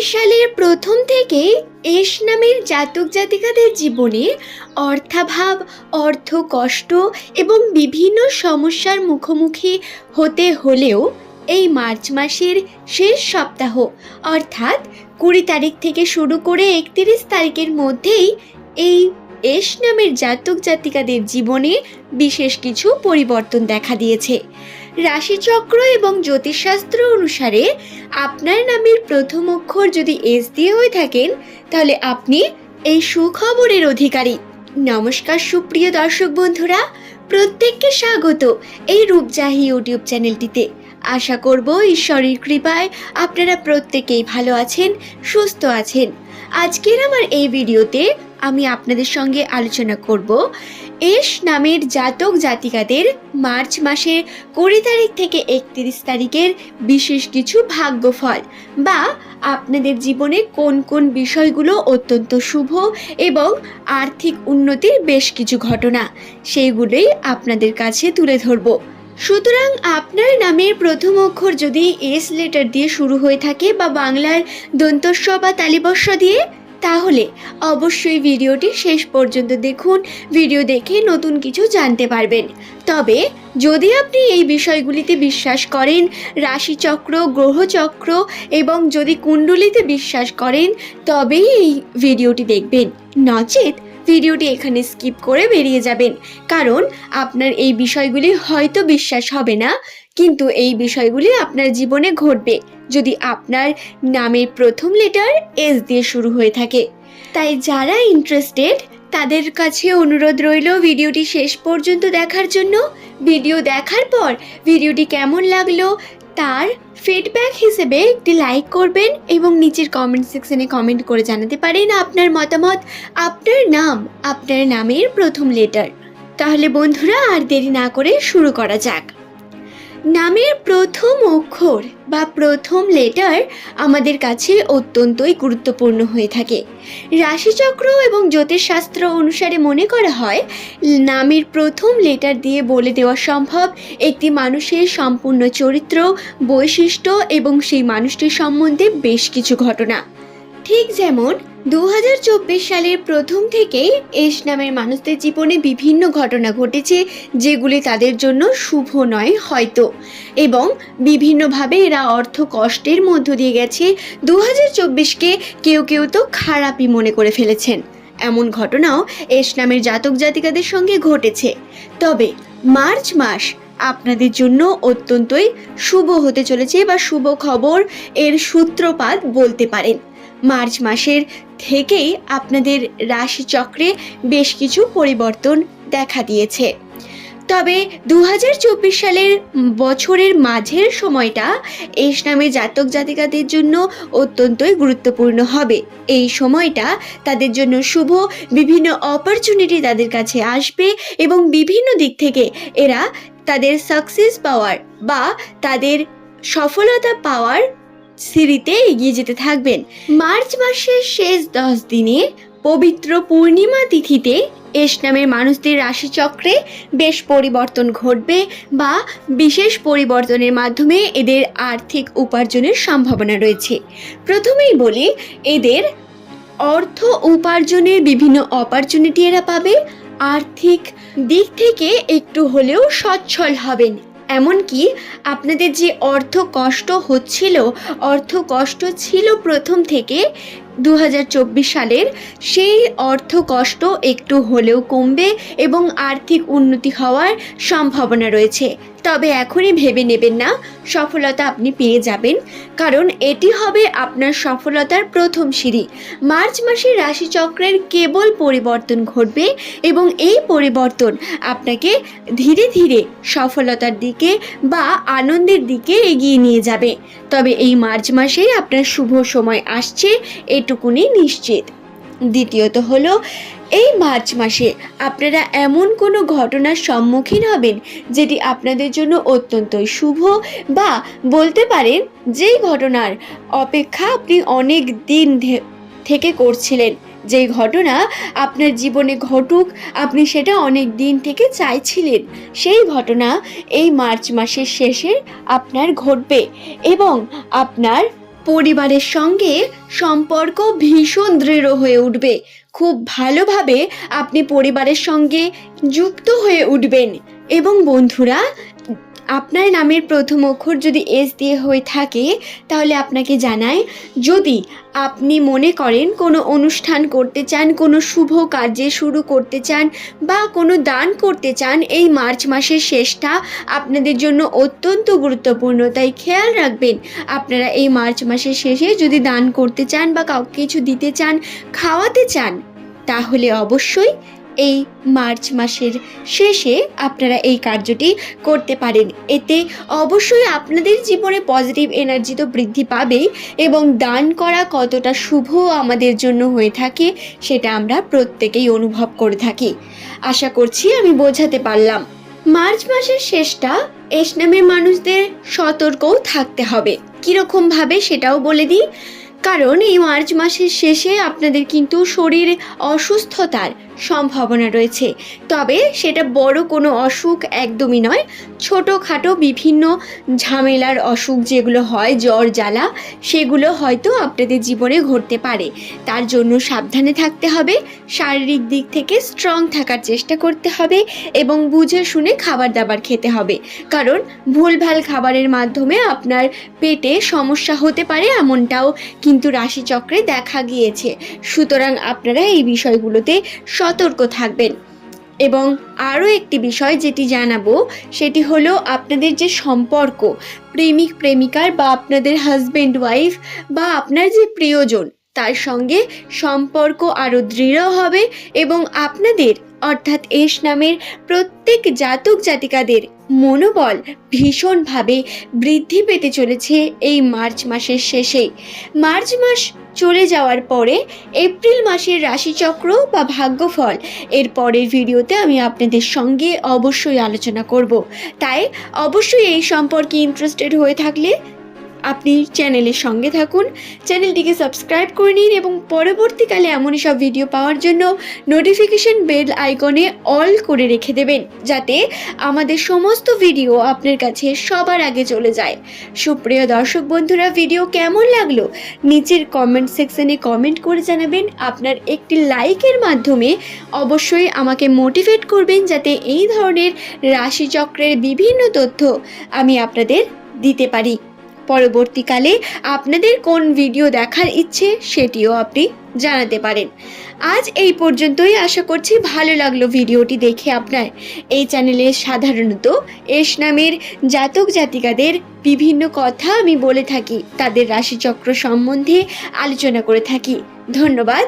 সালের প্রথম থেকে এস নামের জাতক জাতিকাদের জীবনে অর্থাভাব, অর্থ কষ্ট এবং বিভিন্ন সমস্যার মুখোমুখি হতে হলেও এই মার্চ মাসের শেষ সপ্তাহ অর্থাৎ 20 তারিখ থেকে শুরু করে 31 তারিখের মধ্যেই এই এস নামের জাতক জাতিকাদের জীবনে বিশেষ কিছু পরিবর্তন দেখা দিয়েছে। রাশিচক্র এবং জ্যোতিষশাস্ত্র অনুসারে আপনার নামের প্রথম অক্ষর যদি এস দিয়ে হয়ে থাকেন তাহলে আপনি এই সুখবরের অধিকারী। নমস্কার সুপ্রিয় দর্শক বন্ধুরা, প্রত্যেককে স্বাগত এই রূপজাহি ইউটিউব চ্যানেলটিতে। আশা করব ঈশ্বরের কৃপায় আপনারা প্রত্যেকেই ভালো আছেন, সুস্থ আছেন। আজকের আমার এই ভিডিওতে আমি আপনাদের সঙ্গে আলোচনা করব এস নামের জাতক জাতিকাদের মার্চ মাসের 20 তারিখ থেকে 31 তারিখের বিশেষ কিছু ভাগ্যফল বা আপনাদের জীবনে কোন কোন বিষয়গুলো অত্যন্ত শুভ এবং আর্থিক উন্নতির বেশ কিছু ঘটনা, সেইগুলোই আপনাদের কাছে তুলে ধরব। সুতরাং আপনার নামের প্রথম অক্ষর যদি এস লেটার দিয়ে শুরু হয়ে থাকে বা বাংলার দন্তস্ব বা তালিবস্য দিয়ে, তাহলে অবশ্যই ভিডিওটি শেষ পর্যন্ত দেখুন। ভিডিও দেখে নতুন কিছু জানতে পারবেন। তবে যদি আপনি এই বিষয়গুলিতে বিশ্বাস করেন, রাশিচক্র, গ্রহচক্র এবং যদি কুণ্ডলিতে বিশ্বাস করেন, তবেই এই ভিডিওটি দেখবেন। নচেত ভিডিওটি এখানে স্কিপ করে বেরিয়ে যাবেন, কারণ আপনার এই বিষয়গুলি হয়তো বিশ্বাস হবে না, কিন্তু এই বিষয়গুলি আপনার জীবনে ঘটবে যদি আপনার নামের প্রথম লেটার এস দিয়ে শুরু হয়ে থাকে। তাই যারা ইন্টারেস্টেড তাদের কাছে অনুরোধ রইল ভিডিওটি শেষ পর্যন্ত দেখার জন্য। ভিডিও দেখার পর ভিডিওটি কেমন লাগলো তার ফিডব্যাক হিসেবে একটি লাইক করবেন এবং নিচের কমেন্ট সেকশনে কমেন্ট করে জানাতে পারেন আপনার মতামত, আপনার নাম, আপনার নামের প্রথম লেটার। তাহলে বন্ধুরা আর দেরি না করে শুরু করা যাক। নামের প্রথম অক্ষর বা প্রথম লেটার আমাদের কাছে অত্যন্তই গুরুত্বপূর্ণ হয়ে থাকে। রাশিচক্র এবং জ্যোতিষশাস্ত্র অনুসারে মনে করা হয় নামের প্রথম লেটার দিয়ে বলে দেওয়া সম্ভব একটি মানুষের সম্পূর্ণ চরিত্র, বৈশিষ্ট্য এবং সেই মানুষটির সম্বন্ধে বেশ কিছু ঘটনা। ঠিক যেমন 2024 সালের প্রথম থেকেই এস নামের মানুষদের জীবনে বিভিন্ন ঘটনা ঘটেছে যেগুলি তাদের জন্য শুভ নয় হয়তো, এবং বিভিন্নভাবে এরা অর্থ কষ্টের মধ্য দিয়ে গেছে। 2024কে কেউ কেউ তো খারাপই মনে করে ফেলেছেন। এমন ঘটনাও এস নামের জাতক জাতিকাদের সঙ্গে ঘটেছে। তবে মার্চ মাস আপনাদের জন্য অত্যন্তই শুভ হতে চলেছে বা শুভ খবর এর সূত্রপাত বলতে পারেন। মার্চ মাসের থেকেই আপনাদের রাশিচক্রে বেশ কিছু পরিবর্তন দেখা দিয়েছে। তবে 2024 সালের বছরের মাঝের সময়টা এস নামে জাতক জাতিকাদের জন্য অত্যন্তই গুরুত্বপূর্ণ হবে। এই সময়টা তাদের জন্য শুভ, বিভিন্ন অপরচুনিটি তাদের কাছে আসবে এবং বিভিন্ন দিক থেকে এরা তাদের সাকসেস পাওয়ার বা তাদের সফলতা পাওয়ার সিঁড়িতে এগিয়ে যেতে থাকবেন। মার্চ মাসের শেষ 10 দিনে পবিত্র পূর্ণিমা তিথিতে এস নামের মানুষদের রাশিচক্রে বেশ পরিবর্তন ঘটবে বা বিশেষ পরিবর্তনের মাধ্যমে এদের আর্থিক উপার্জনের সম্ভাবনা রয়েছে। প্রথমেই বলি, এদের অর্থ উপার্জনের বিভিন্ন অপরচুনিটি এরা পাবে। আর্থিক দিক থেকে একটু হলেও সচ্ছল হবেন। এমনকি আপনাদের যে অর্থ কষ্ট হচ্ছিল, অর্থ কষ্ট ছিল প্রথম থেকে 2024 সালের, সেই অর্থ কষ্ট একটু হলেও কমবে এবং আর্থিক উন্নতি হওয়ার সম্ভাবনা রয়েছে। তবে এখনই ভেবে নেবেন না সফলতা আপনি পেয়ে যাবেন, কারণ এটি হবে আপনার সফলতার প্রথম সিঁড়ি। মার্চ মাসে রাশিচক্রের কেবল পরিবর্তন ঘটবে এবং এই পরিবর্তন আপনাকে ধীরে ধীরে সফলতার দিকে বা আনন্দের দিকে এগিয়ে নিয়ে যাবে। তবে এই মার্চ মাসেই আপনার শুভ সময় আসছে, এটুকুনি নিশ্চিত। দ্বিতীয়ত হলো, এই মার্চ মাসে আপনারা এমন কোনো ঘটনার সম্মুখীন হবেন যেটি আপনাদের জন্য অত্যন্তই শুভ, বা বলতে পারেন যেই ঘটনার অপেক্ষা আপনি অনেক দিন থেকে করছিলেন, যেই ঘটনা আপনার জীবনে ঘটুক আপনি সেটা অনেক দিন থেকে চাইছিলেন, সেই ঘটনা এই মার্চ মাসের শেষে আপনার ঘটবে এবং আপনার পরিবারের সঙ্গে সম্পর্ক ভীষণ দৃঢ় হয়ে উঠবে। খুব ভালোভাবে আপনি পরিবারের সঙ্গে যুক্ত হয়ে উঠবেন। এবং বন্ধুরা, আপনার নামের প্রথম অক্ষর যদি এস দিয়ে হয়ে থাকে, তাহলে আপনাকে জানাই, যদি আপনি মনে করেন কোনো অনুষ্ঠান করতে চান, কোনো শুভ কার্যে শুরু করতে চান বা কোনো দান করতে চান, এই মার্চ মাসের শেষটা আপনাদের জন্য অত্যন্ত গুরুত্বপূর্ণ। তাই খেয়াল রাখবেন, আপনারা এই মার্চ মাসের শেষে যদি দান করতে চান বা কাউকে কিছু দিতে চান, খাওয়াতে চান, তাহলে অবশ্যই এই মার্চ মাসের শেষে আপনারা এই কার্যটি করতে পারেন। এতে অবশ্যই আপনাদের জীবনে পজিটিভ এনার্জি তো বৃদ্ধি পাবেই, এবং দান করা কতটা শুভ আমাদের জন্য হয়ে থাকে সেটা আমরা প্রত্যেকেই অনুভব করে থাকি। আশা করছি আমি বোঝাতে পারলাম। মার্চ মাসের শেষটা এস নামের মানুষদের সতর্কও থাকতে হবে। কীরকমভাবে সেটাও বলে দিই। কারণ এই মার্চ মাসের শেষে আপনাদের কিন্তু শরীর অসুস্থতার সম্ভাবনা রয়েছে। তবে সেটা বড় কোনো অসুখ একদমই নয়, ছোটোখাটো বিভিন্ন ঝামেলার অসুখ যেগুলো হয়, জ্বর জ্বালা, সেগুলো হয়তো আপনাদের জীবনে ঘটতে পারে। তার জন্য সাবধানে থাকতে হবে, শারীরিক দিক থেকে স্ট্রং থাকার চেষ্টা করতে হবে এবং বুঝে শুনে খাবার দাবার খেতে হবে। কারণ ভুলভাল খাবারের মাধ্যমে আপনার পেটে সমস্যা হতে পারে, এমনটাও কিন্তু রাশিচক্রে দেখা গিয়েছে। সুতরাং আপনারা এই বিষয়গুলোতে সতর্ক থাকবেন। এবং আরও একটি বিষয় যেটি জানাবো, সেটি হলো আপনাদের যে সম্পর্ক প্রেমিক প্রেমিকার বা আপনাদের হাজব্যান্ড ওয়াইফ বা আপনার যে প্রিয়জন, তার সঙ্গে সম্পর্ক আরও দৃঢ় হবে এবং আপনাদের অর্থাৎ এস নামের প্রত্যেক জাতক জাতিকাদের মনোবল ভীষণভাবে বৃদ্ধি পেতে চলেছে এই মার্চ মাসের শেষে। মার্চ মাস চলে যাওয়ার পরে এপ্রিল মাসের রাশিচক্র বা ভাগ্যফল এর পরের ভিডিওতে আমি আপনাদের সঙ্গে অবশ্যই আলোচনা করব। তাই অবশ্যই এই সম্পর্কে ইন্টারেস্টেড হয়ে থাকলে আপনি চ্যানেলের সঙ্গে থাকুন, চ্যানেলটিকে সাবস্ক্রাইব করে নিন এবং পরবর্তীকালে এমনই সব ভিডিও পাওয়ার জন্য নোটিফিকেশন বেল আইকনে অল করে রেখে দেবেন, যাতে আমাদের সমস্ত ভিডিও আপনার কাছে সবার আগে চলে যায়। সুপ্রিয় দর্শক বন্ধুরা, ভিডিও কেমন লাগলো নিচের কমেন্ট সেকশনে কমেন্ট করে জানাবেন। আপনার একটি লাইকের মাধ্যমে অবশ্যই আমাকে মোটিভেট করবেন, যাতে এই ধরনের রাশিচক্রের বিভিন্ন তথ্য আমি আপনাদের দিতে পারি। পরবর্তীকালে আপনাদের কোন ভিডিও দেখার ইচ্ছে সেটিও আপনি জানাতে পারেন। আজ এই পর্যন্তই। আশা করছি ভালো লাগলো ভিডিওটি দেখে আপনার। এই চ্যানেলে সাধারণত এস নামের জাতক জাতিকাদের বিভিন্ন কথা আমি বলে থাকি, তাদের রাশিচক্র সম্বন্ধে আলোচনা করে থাকি। ধন্যবাদ।